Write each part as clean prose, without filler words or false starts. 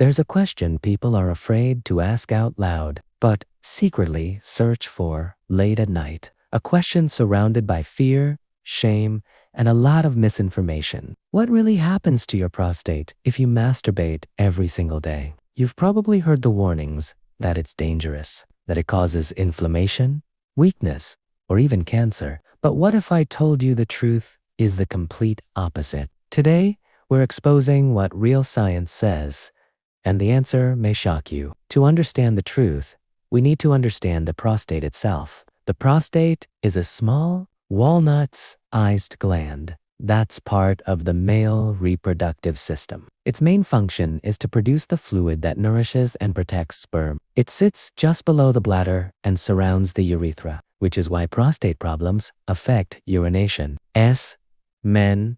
There's a question people are afraid to ask out loud, but secretly search for late at night. A question surrounded by fear, shame, and a lot of misinformation. What really happens to your prostate if you masturbate every single day? You've probably heard the warnings that it's dangerous, that it causes inflammation, weakness, or even cancer. But what if I told you the truth is the complete opposite? Today, we're exposing what real science says, and the answer may shock you. To understand the truth, we need to understand the prostate itself. The prostate is a small, walnut-sized gland that's part of the male reproductive system. Its main function is to produce the fluid that nourishes and protects sperm. It sits just below the bladder and surrounds the urethra, which is why prostate problems affect urination. As men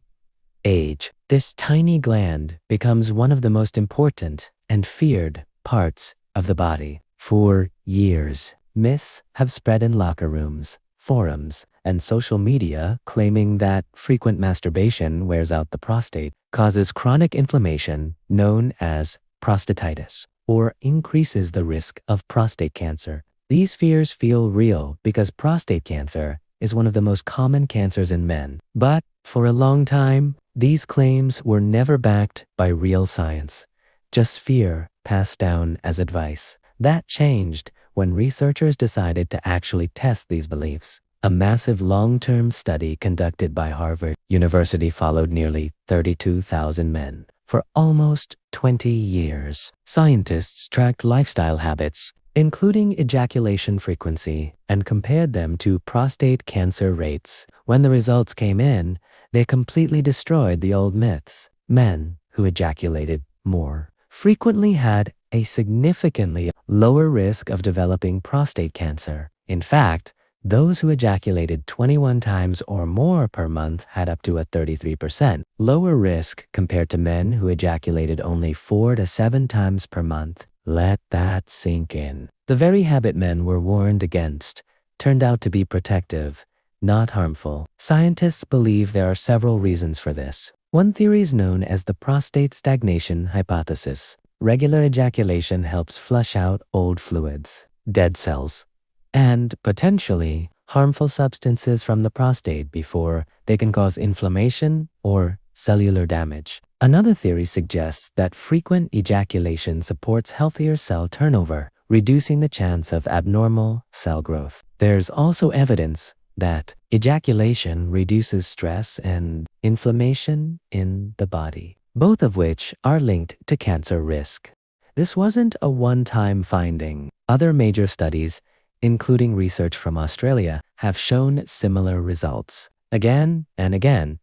age, this tiny gland becomes one of the most important and feared parts of the body. For years, myths have spread in locker rooms, forums, and social media claiming that frequent masturbation wears out the prostate, causes chronic inflammation known as prostatitis, or increases the risk of prostate cancer. These fears feel real because prostate cancer is one of the most common cancers in men. But for a long time, these claims were never backed by real science, just fear passed down as advice. That changed when researchers decided to actually test these beliefs. A massive long-term study conducted by Harvard University followed nearly 32,000 men for almost 20 years. Scientists tracked lifestyle habits, including ejaculation frequency, and compared them to prostate cancer rates. When the results came in, they completely destroyed the old myths. Men who ejaculated more frequently had a significantly lower risk of developing prostate cancer. In fact, those who ejaculated 21 times or more per month had up to a 33% lower risk compared to men who ejaculated only 4 to 7 times per month. Let that sink in. The very habit men were warned against turned out to be protective, not harmful. Scientists believe there are several reasons for this. One theory is known as the prostate stagnation hypothesis. Regular ejaculation helps flush out old fluids, dead cells, and potentially harmful substances from the prostate before they can cause inflammation or cellular damage. Another theory suggests that frequent ejaculation supports healthier cell turnover, reducing the chance of abnormal cell growth. There's also evidence that ejaculation reduces stress and inflammation in the body, both of which are linked to cancer risk. This wasn't a one-time finding. Other major studies, including research from Australia, have shown similar results. Again and again,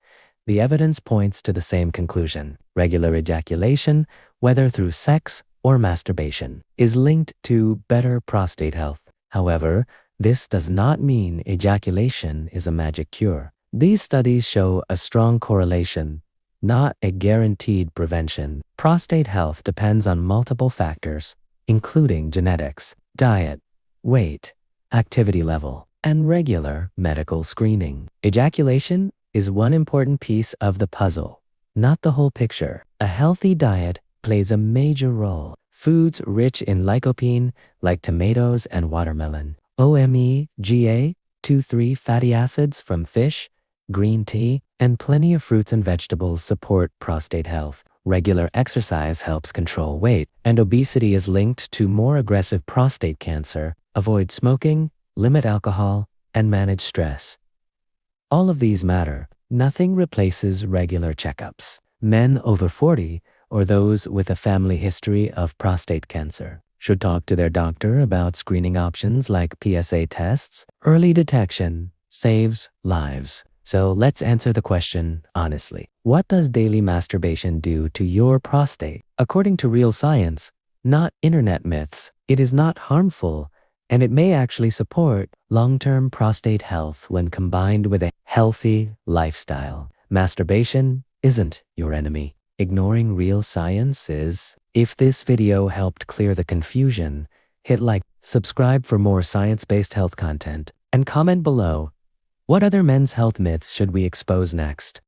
the evidence points to the same conclusion. Regular ejaculation, whether through sex or masturbation, is linked to better prostate health. However, this does not mean ejaculation is a magic cure. These studies show a strong correlation, not a guaranteed prevention. Prostate health depends on multiple factors, including genetics, diet, weight, activity level, and regular medical screening. Ejaculation is one important piece of the puzzle, not the whole picture. A healthy diet plays a major role. Foods rich in lycopene, like tomatoes and watermelon, omega-3 fatty acids from fish, green tea, and plenty of fruits and vegetables support prostate health. Regular exercise helps control weight, and obesity is linked to more aggressive prostate cancer. Avoid smoking, limit alcohol, and manage stress. All of these matter. Nothing replaces regular checkups. Men over 40 or those with a family history of prostate cancer should talk to their doctor about screening options like PSA tests. Early detection saves lives. So let's answer the question honestly. What does daily masturbation do to your prostate? According to real science, not internet myths, it is not harmful, and it may actually support long-term prostate health when combined with a healthy lifestyle. Masturbation isn't your enemy. Ignoring real science is. If this video helped clear the confusion, hit like, subscribe for more science-based health content, and comment below. What other men's health myths should we expose next?